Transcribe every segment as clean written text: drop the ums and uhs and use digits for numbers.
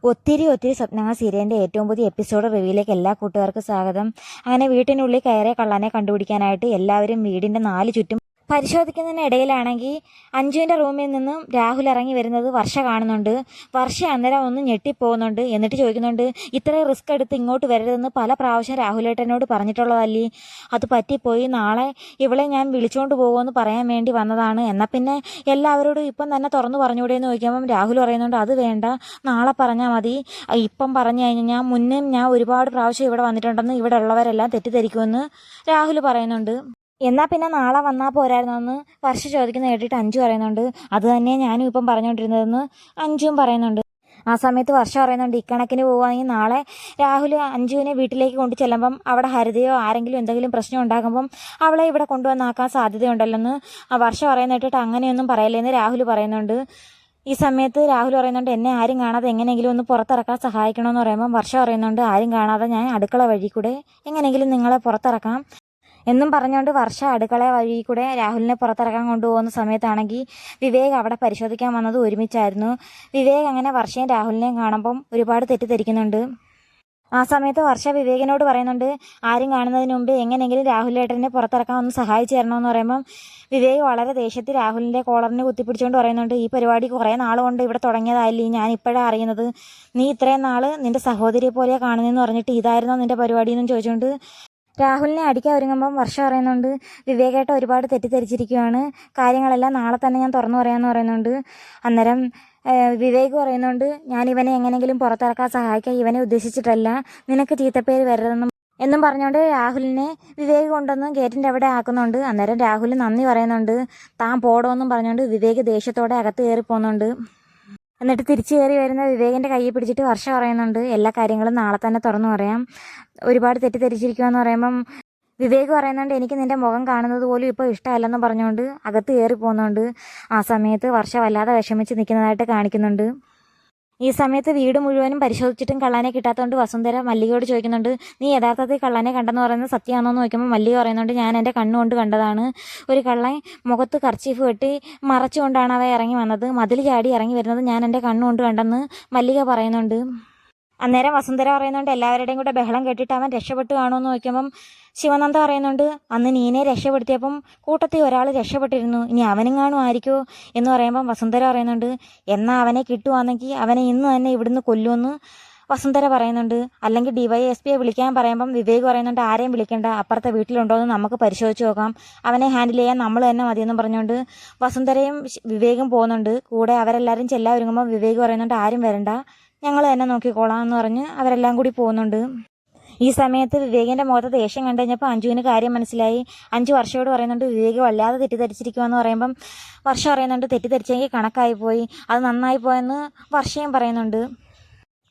ഒത്തിരി ഒത്തിരി സ്വപ്നങ്ങൾ സീരിയലിൻ്റെ ഏറ്റവും പുതിയ എപ്പിസോഡ് റിവ്യൂയിലേക്ക് എല്ലാ കൂട്ടുകാർക്കും സ്വാഗതം. അങ്ങനെ വീട്ടിനുള്ളിൽ കയറിയ കള്ളനെ കണ്ടുപിടിക്കാനായിട്ട് എല്ലാവരും വീടിൻ്റെ 4 ചുറ്റും പരിശോധിക്കുന്നതിനിടയിലാണെങ്കിൽ അഞ്ജുവിൻ്റെ റൂമിൽ നിന്നും രാഹുൽ ഇറങ്ങി വരുന്നത് വർഷ കാണുന്നുണ്ട്. വർഷ അന്നേരം ഒന്ന് ഞെട്ടിപ്പോകുന്നുണ്ട്. എന്നിട്ട് ചോദിക്കുന്നുണ്ട്, ഇത്രയും റിസ്ക് എടുത്ത് ഇങ്ങോട്ട് വരരുതെന്ന് പല പ്രാവശ്യം രാഹുലേട്ടനോട് പറഞ്ഞിട്ടുള്ളതല്ലേ, അത് പറ്റിപ്പോയി, നാളെ ഇവളെ ഞാൻ വിളിച്ചുകൊണ്ട് പോകുമെന്ന് പറയാൻ വേണ്ടി വന്നതാണ്. എന്നാൽ പിന്നെ എല്ലാവരോടും ഇപ്പം തന്നെ തുറന്നു പറഞ്ഞുകൂടെയെന്ന് ചോദിക്കുമ്പം രാഹുൽ പറയുന്നുണ്ട്, അത് വേണ്ട, നാളെ പറഞ്ഞാൽ മതി. ഇപ്പം പറഞ്ഞു കഴിഞ്ഞാൽ മുന്നേ ഞാൻ ഒരുപാട് പ്രാവശ്യം ഇവിടെ വന്നിട്ടുണ്ടെന്ന് ഇവിടെ ഉള്ളവരെല്ലാം തെറ്റിദ്ധരിക്കുമെന്ന് രാഹുൽ പറയുന്നുണ്ട്. എന്നാൽ പിന്നെ നാളെ വന്നാൽ പോരായിരുന്നെന്ന് വർഷ ചോദിക്കുന്ന കേട്ടിട്ട് അഞ്ജു പറയുന്നുണ്ട്. അത് തന്നെ ഞാനും ഇപ്പം പറഞ്ഞുകൊണ്ടിരുന്നതെന്ന് അഞ്ജുവും പറയുന്നുണ്ട്. ആ സമയത്ത് വർഷ പറയുന്നുണ്ട്, ഇക്കണക്കിന് പോവുകയാണെങ്കിൽ നാളെ രാഹുൽ അഞ്ജുവിനെ വീട്ടിലേക്ക് കൊണ്ടു ചെല്ലുമ്പം അവിടെ ഹരിതയോ ആരെങ്കിലും എന്തെങ്കിലും പ്രശ്നം ഉണ്ടാകുമ്പം അവളെ ഇവിടെ കൊണ്ടുവന്നാക്കാൻ സാധ്യതയുണ്ടല്ലെന്ന് വർഷ പറയുന്ന കേട്ടിട്ട് അങ്ങനെയൊന്നും പറയല്ലേന്ന് രാഹുൽ പറയുന്നുണ്ട്. ഈ സമയത്ത് രാഹുൽ പറയുന്നുണ്ട്, എന്നെ ആരും കാണാതെ എങ്ങനെയെങ്കിലും ഒന്ന് പുറത്തിറക്കാൻ സഹായിക്കണമെന്ന് പറയുമ്പം വർഷ പറയുന്നുണ്ട്, ആരും കാണാതെ ഞാൻ അടുക്കള വഴി കൂടെ എങ്ങനെയെങ്കിലും നിങ്ങളെ പുറത്തിറക്കാം എന്നും പറഞ്ഞുകൊണ്ട് വർഷ അടുക്കള വഴി കൂടെ രാഹുലിനെ പുറത്തിറക്കാൻ കൊണ്ടുപോകുന്ന സമയത്താണെങ്കിൽ വിവേക് അവിടെ പരിശോധിക്കാൻ വന്നത് ഒരുമിച്ചായിരുന്നു. വിവേക് അങ്ങനെ വർഷയും രാഹുലിനെയും കാണുമ്പം ഒരുപാട് തെറ്റിദ്ധരിക്കുന്നുണ്ട്. ആ സമയത്ത് വർഷ വിവേകിനോട് പറയുന്നുണ്ട്, ആരും കാണുന്നതിന് മുമ്പ് എങ്ങനെയെങ്കിലും രാഹുലേട്ടനെ പുറത്തിറക്കാൻ ഒന്ന് സഹായിച്ചു തരണമെന്ന് പറയുമ്പം വിവേക് വളരെ ദേഷ്യത്തിൽ രാഹുലിൻ്റെ കോളറിന് കുത്തിപ്പിടിച്ചുകൊണ്ട് പറയുന്നുണ്ട്, ഈ പരിപാടി കുറേ നാൾ കൊണ്ട് ഇവിടെ തുടങ്ങിയതായില്ലേ, ഞാൻ ഇപ്പോഴാണ് അറിയുന്നത്. നീ ഇത്രയും നാൾ നിൻ്റെ സഹോദരിയെ പോലെയാണ് കാണുന്നതെന്ന് പറഞ്ഞിട്ട് ഇതായിരുന്നോ നിൻ്റെ പരിപാടി എന്നും ചോദിച്ചുകൊണ്ട് രാഹുലിനെ അടിക്കാൻ ഒരുങ്ങുമ്പം വർഷ പറയുന്നുണ്ട്, വിവേകേട്ട ഒരുപാട് തെറ്റിദ്ധരിച്ചിരിക്കുകയാണ്, കാര്യങ്ങളെല്ലാം നാളെ തന്നെ ഞാൻ തുറന്നു പറയാമെന്ന് പറയുന്നുണ്ട്. അന്നേരം വിവേക് പറയുന്നുണ്ട്, ഞാൻ ഇവനെ എങ്ങനെയെങ്കിലും പുറത്തിറക്കാൻ സഹായിക്കാൻ ഇവനെ ഉദ്ദേശിച്ചിട്ടല്ല, നിനക്ക് ചീത്തപ്പേര് വരരുതെന്നും എന്നും പറഞ്ഞുകൊണ്ട് രാഹുലിനെ വിവേക് കൊണ്ടൊന്ന് ഗേറ്റിൻ്റെ അവിടെ ആക്കുന്നുണ്ട്. അന്നേരം രാഹുൽ നന്ദി പറയുന്നുണ്ട്. താൻ പോടോന്നും പറഞ്ഞുകൊണ്ട് വിവേക് ദേഷ്യത്തോടെ അകത്ത് കയറി പോകുന്നുണ്ട്. എന്നിട്ട് തിരിച്ചു കയറി വരുന്ന വിവേകിൻ്റെ കയ്യിൽ പിടിച്ചിട്ട് വർഷ പറയുന്നുണ്ട്, എല്ലാ കാര്യങ്ങളും നാളെ തന്നെ തുറന്നു പറയാം, ഒരുപാട് തെറ്റിദ്ധരിച്ചിരിക്കുകയെന്ന് പറയുമ്പം വിവേക് പറയുന്നുണ്ട്, എനിക്ക് നിൻ്റെ മുഖം കാണുന്നത് പോലും ഇപ്പോൾ ഇഷ്ടമല്ലെന്ന് പറഞ്ഞുകൊണ്ട് അകത്ത് കയറി പോകുന്നുണ്ട്. ആ സമയത്ത് വർഷ വല്ലാതെ വിഷമിച്ച് നിൽക്കുന്നതായിട്ട് കാണിക്കുന്നുണ്ട്. ഈ സമയത്ത് വീട് മുഴുവനും പരിശോധിച്ചിട്ടും കള്ളനെ കിട്ടാത്തതുകൊണ്ട് വസുന്ധര മല്ലികയോട് ചോദിക്കുന്നുണ്ട്, നീ യഥാർത്ഥത്തിൽ കള്ളനെ കണ്ടെന്ന് പറയുന്നത് സത്യമാണോ എന്ന് നോക്കുമ്പോൾ മല്ലിക പറയുന്നുണ്ട്, ഞാൻ എൻ്റെ കണ്ണുകൊണ്ട് കണ്ടതാണ്. ഒരു കള്ളൻ മുഖത്ത് കർച്ചീഫ് കെട്ടി മറച്ചുകൊണ്ടാണ് അവ ഇറങ്ങി വന്നത്, മതിൽ ചാടി ഇറങ്ങി വരുന്നത് ഞാൻ എൻ്റെ കണ്ണുകൊണ്ട് കണ്ടെന്ന് മല്ലിക പറയുന്നുണ്ട്. അന്നേരം വസുന്ധര പറയുന്നുണ്ട്, എല്ലാവരുടെയും കൂടെ ബഹളം കേട്ടിട്ട് അവൻ രക്ഷപ്പെട്ടു കാണുമെന്ന് നോക്കുമ്പം ശിവനന്ദ പറയുന്നുണ്ട്, അന്ന് നീനെ രക്ഷപ്പെടുത്തിയപ്പം കൂട്ടത്തിൽ ഒരാൾ രക്ഷപ്പെട്ടിരുന്നു, ഇനി അവനും കാണും ആയിരിക്കുമോ എന്ന് പറയുമ്പം വസുന്ധര പറയുന്നുണ്ട്, എന്നാൽ അവനെ കിട്ടുവാണെങ്കിൽ അവനെ ഇന്ന് തന്നെ ഇവിടുന്ന് കൊല്ലുമെന്ന് വസുന്ധര പറയുന്നുണ്ട്. അല്ലെങ്കിൽ DYSPയെ വിളിക്കാൻ പറയുമ്പം വിവേക് പറയുന്നുണ്ട്, ആരെയും വിളിക്കേണ്ട, അപ്പുറത്തെ വീട്ടിലുണ്ടോ എന്ന് നമുക്ക് പരിശോധിച്ച് നോക്കാം, അവനെ ഹാൻഡിൽ ചെയ്യാൻ നമ്മൾ തന്നെ മതിയെന്നും പറഞ്ഞുകൊണ്ട് വസുന്ധരയും വിവേകും പോകുന്നുണ്ട്. കൂടെ അവരെല്ലാവരും ചെല്ലാൻ ഒരുങ്ങുമ്പോൾ വിവേക് പറയുന്നുണ്ട്, ആരും വരണ്ട, ഞങ്ങൾ തന്നെ നോക്കിക്കോളാം എന്ന് പറഞ്ഞ് അവരെല്ലാം കൂടി പോകുന്നുണ്ട്. ഈ സമയത്ത് വിവേകിൻ്റെ മുഖത്ത് ദേഷ്യം കണ്ടു കഴിഞ്ഞപ്പോൾ അഞ്ജുവിന് കാര്യം മനസ്സിലായി. അഞ്ജു വർഷയോട് പറയുന്നുണ്ട്, വിവേക് വല്ലാതെ തെറ്റിദ്ധരിച്ചിരിക്കുമെന്ന് പറയുമ്പം വർഷ പറയുന്നുണ്ട്, തെറ്റിദ്ധരിച്ചെങ്കിൽ കണക്കായിപ്പോയി, അത് നന്നായി പോയെന്ന് വർഷയും പറയുന്നുണ്ട്.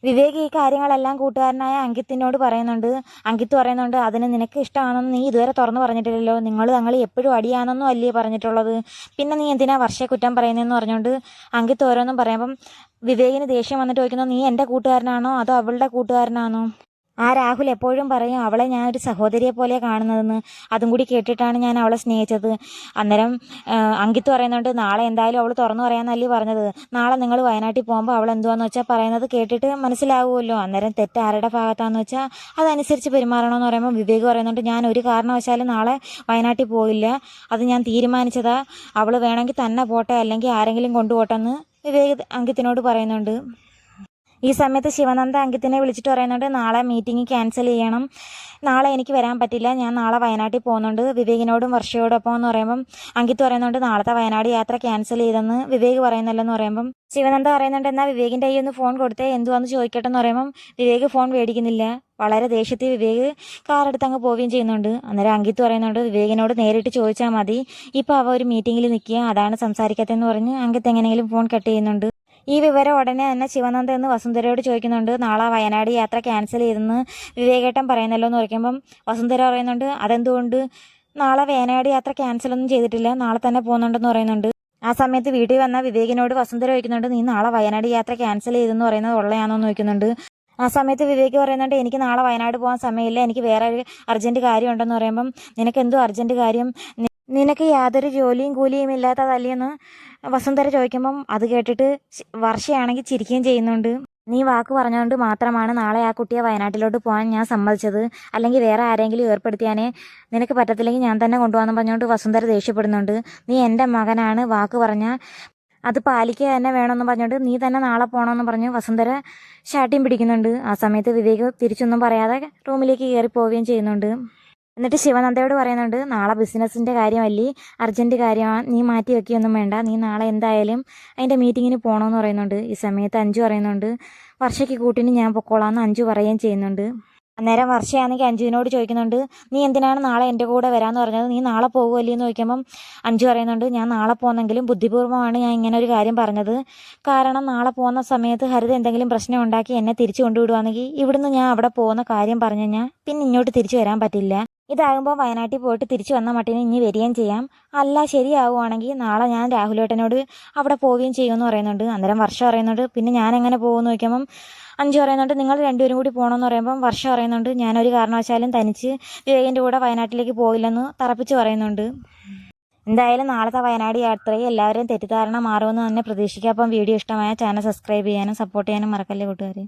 വിവേക് ഈ കാര്യങ്ങളെല്ലാം കൂട്ടുകാരനായ അങ്കിത്തിനോട് പറയുന്നുണ്ട്. അങ്കിത്ത് പറയുന്നുണ്ട്, അതിന് നിനക്ക് ഇഷ്ടമാണെന്ന് നീ ഇതുവരെ തുറന്നു പറഞ്ഞിട്ടില്ലല്ലോ, നിങ്ങൾ എപ്പോഴും അടിയാണെന്നും അല്ലേ പറഞ്ഞിട്ടുള്ളത്, പിന്നെ നീ എന്തിനാ വർഷയെ കുറ്റം പറയുന്നതെന്ന് പറഞ്ഞുകൊണ്ട് അങ്കിത്ത് ഓരോന്നും പറയുമ്പം വിവേകിന് ദേഷ്യം വന്നിട്ട് ചോദിക്കുന്നു, നീ എൻ്റെ കൂട്ടുകാരനാണോ അതോ അവളുടെ കൂട്ടുകാരനാണോ? ആ രാഹുൽ എപ്പോഴും പറയും അവളെ ഞാനൊരു സഹോദരിയെ പോലെ കാണുന്നതെന്ന്, അതും കൂടി കേട്ടിട്ടാണ് ഞാൻ അവളെ സ്നേഹിച്ചത്. അന്നേരം അങ്കിത്ത് പറയുന്നുണ്ട്, നാളെ എന്തായാലും അവൾ തുറന്നു പറയാമെന്നല്ലേ പറഞ്ഞത്, നാളെ നിങ്ങൾ വയനാട്ടിൽ പോകുമ്പോൾ അവൾ എന്തുവാന്ന് വെച്ചാൽ പറയുന്നത് കേട്ടിട്ട് മനസ്സിലാവുമല്ലോ, അന്നേരം തെറ്റ് ആരുടെ ഭാഗത്താണെന്ന് വെച്ചാൽ അതനുസരിച്ച് പെരുമാറണമെന്ന് പറയുമ്പോൾ വിവേക് പറയുന്നുണ്ട്, ഞാൻ ഒരു കാരണവശാലും നാളെ വയനാട്ടിൽ പോയില്ല, അത് ഞാൻ തീരുമാനിച്ചതാ, അവൾ വേണമെങ്കിൽ തന്നെ പോട്ടെ അല്ലെങ്കിൽ ആരെങ്കിലും കൊണ്ടുപോട്ടെന്ന് വിവേക് അങ്കിത്തിനോട് പറയുന്നുണ്ട്. ഈ സമയത്ത് ശിവനന്ദ അങ്കിത്തിനെ വിളിച്ചിട്ട് പറയുന്നുണ്ട്, നാളെ മീറ്റിംഗ് ക്യാൻസൽ ചെയ്യണം, നാളെ എനിക്ക് വരാൻ പറ്റില്ല, ഞാൻ നാളെ വയനാട്ടിൽ പോകുന്നുണ്ട് വിവേകിനോടും വർഷയോടൊപ്പം എന്ന് പറയുമ്പം അങ്കിത്ത് പറയുന്നുണ്ട്, നാളത്തെ വയനാട് യാത്ര ക്യാൻസൽ ചെയ്തെന്ന് വിവേക് പറയുന്നല്ലെന്ന് പറയുമ്പം ശിവനന്ദ പറയുന്നുണ്ട്, എന്നാൽ വിവേകിൻ്റെ കയ്യിൽ നിന്ന് ഫോൺ കൊടുത്തേ എന്തുവാന്ന് ചോദിക്കട്ടെ എന്ന് പറയുമ്പം വിവേക് ഫോൺ മേടിക്കുന്നില്ല. വളരെ ദേഷ്യത്തിൽ വിവേക് കാറെടുത്ത് അങ്ങ് പോവുകയും ചെയ്യുന്നുണ്ട്. അന്നേരം അങ്കിത്ത് പറയുന്നുണ്ട്, വിവേകിനോട് നേരിട്ട് ചോദിച്ചാൽ മതി, ഇപ്പോൾ അവ ഒരു മീറ്റിങ്ങിൽ നിൽക്കുക, അതാണ് സംസാരിക്കാത്തതെന്ന് പറഞ്ഞ് അങ്കിത്ത് എങ്ങനെയെങ്കിലും ഫോൺ കട്ട് ചെയ്യുന്നുണ്ട്. ഈ വിവരം ഉടനെ തന്നെ ശിവനന്ദ എന്ന് വസുന്ധരയോട് ചോദിക്കുന്നുണ്ട്, നാളെ വയനാട് യാത്ര ക്യാൻസൽ ചെയ്തെന്ന് വിവേകേട്ടൻ പറയുന്നല്ലോ എന്ന് പറയുമ്പം വസുന്ധര പറയുന്നുണ്ട്, അതെന്തുകൊണ്ട്, നാളെ വയനാട് യാത്ര ക്യാൻസലൊന്നും ചെയ്തിട്ടില്ല, നാളെ തന്നെ പോകുന്നുണ്ടെന്ന് പറയുന്നുണ്ട്. ആ സമയത്ത് വീട്ടിൽ വന്ന വിവേകിനോട് വസുന്ധര ചോദിക്കുന്നുണ്ട്, നീ നാളെ വയനാട് യാത്ര ക്യാൻസൽ ചെയ്തെന്ന് പറയുന്നത് ഉള്ളയാണോ എന്ന് ചോദിക്കുന്നുണ്ട്. ആ സമയത്ത് വിവേക് പറയുന്നുണ്ട്, എനിക്ക് നാളെ വയനാട് പോകാൻ സമയമില്ല, എനിക്ക് വേറെ ഒരു അർജൻറ്റ് കാര്യമുണ്ടെന്ന് പറയുമ്പം നിനക്ക് എന്തോ അർജൻറ്റ് കാര്യം, നിനക്ക് യാതൊരു ജോലിയും കൂലിയും ഇല്ലാത്തതല്ലേന്ന് വസുന്ധര ചോദിക്കുമ്പം അത് കേട്ടിട്ട് വർഷയാണെങ്കിൽ ചിരിക്കുകയും ചെയ്യുന്നുണ്ട്. നീ വാക്ക് പറഞ്ഞുകൊണ്ട് മാത്രമാണ് നാളെ ആ കുട്ടിയെ വയനാട്ടിലോട്ട് പോകാൻ ഞാൻ സമ്മതിച്ചത്. അല്ലെങ്കിൽ വേറെ ആരെങ്കിലും ഏർപ്പെടുത്തിയാനേ നിനക്ക് പറ്റത്തില്ലെങ്കിൽ ഞാൻ തന്നെ കൊണ്ടുപോകാമെന്ന് പറഞ്ഞുകൊണ്ട് വസുന്ധര ദേഷ്യപ്പെടുന്നുണ്ട്. നീ എൻ്റെ മകനാണ്, വാക്ക് പറഞ്ഞാൽ അത് പാലിക്കുക തന്നെ വേണമെന്ന് പറഞ്ഞുകൊണ്ട് നീ തന്നെ നാളെ പോകണമെന്ന് പറഞ്ഞ് വസുന്ധര ശാഠ്യം പിടിക്കുന്നുണ്ട്. ആ സമയത്ത് വിവേക് തിരിച്ചൊന്നും പറയാതെ റൂമിലേക്ക് കയറി പോവുകയും ചെയ്യുന്നുണ്ട്. എന്നിട്ട് ശിവനന്ദയോട് പറയുന്നുണ്ട്, നാളെ ബിസിനസ്സിൻ്റെ കാര്യമല്ലേ, അർജൻറ്റ് കാര്യമാണ്, നീ മാറ്റി വയ്ക്കുകയൊന്നും വേണ്ട, നീ നാളെ എന്തായാലും അതിൻ്റെ മീറ്റിങ്ങിന് പോകണമെന്ന് പറയുന്നുണ്ട്. ഈ സമയത്ത് അഞ്ജു പറയുന്നുണ്ട്, വർഷയ്ക്ക് കൂട്ടിന് ഞാൻ പൊക്കോളാമെന്ന് അഞ്ജു പറയുകയും ചെയ്യുന്നുണ്ട്. അന്നേരം വർഷയാണെങ്കിൽ അഞ്ജുവിനോട് ചോദിക്കുന്നുണ്ട്, നീ എന്തിനാണ് നാളെ എൻ്റെ കൂടെ വരാമെന്ന് പറഞ്ഞത്, നീ നാളെ പോകുമല്ലേ എന്ന് ചോദിക്കുമ്പം അഞ്ജു പറയുന്നുണ്ട്, ഞാൻ നാളെ പോകുന്നെങ്കിലും ബുദ്ധിപൂർവ്വമാണ് ഞാൻ ഇങ്ങനെ ഒരു കാര്യം പറഞ്ഞത്. കാരണം നാളെ പോകുന്ന സമയത്ത് ഹരിത എന്തെങ്കിലും പ്രശ്നം ഉണ്ടാക്കി എന്നെ തിരിച്ചു കൊണ്ടുവിടുവാണെങ്കിൽ ഇവിടുന്ന് ഞാൻ അവിടെ പോകുന്ന കാര്യം പറഞ്ഞു കഴിഞ്ഞാൽ പിന്നെ ഇങ്ങോട്ട് തിരിച്ചു വരാൻ പറ്റില്ല. ഇതാകുമ്പോൾ വയനാട്ടിൽ പോയിട്ട് തിരിച്ചു വന്ന മട്ടിന് ഇനി വരികയും ചെയ്യാം. അല്ല ശരിയാവുകയാണെങ്കിൽ നാളെ ഞാൻ രാഹുലേട്ടനോട് അവിടെ പോവുകയും ചെയ്യുമെന്ന് പറയുന്നുണ്ട്. അന്നേരം വർഷം പറയുന്നുണ്ട്, പിന്നെ ഞാൻ എങ്ങനെ പോകുമെന്ന് ചോദിക്കുമ്പം അഞ്ചു പറയുന്നുണ്ട്, നിങ്ങൾ രണ്ടുപേരും കൂടി പോകണമെന്ന് പറയുമ്പം വർഷം പറയുന്നുണ്ട്, ഞാനൊരു കാരണവശാലും തനിച്ച് വിവേകിൻ്റെ കൂടെ വയനാട്ടിലേക്ക് പോയില്ലെന്ന് തറപ്പിച്ച് പറയുന്നുണ്ട്. എന്തായാലും നാളത്തെ വയനാട് യാത്രയിൽ എല്ലാവരും തെറ്റിദ്ധാരണ മാറുമെന്ന് തന്നെ പ്രതീക്ഷിക്കാം. അപ്പം വീഡിയോ ഇഷ്ടമായ ചാനൽ സബ്സ്ക്രൈബ് ചെയ്യാനും സപ്പോർട്ട് ചെയ്യാനും മറക്കല്ലേ കൂട്ടുകാരെ.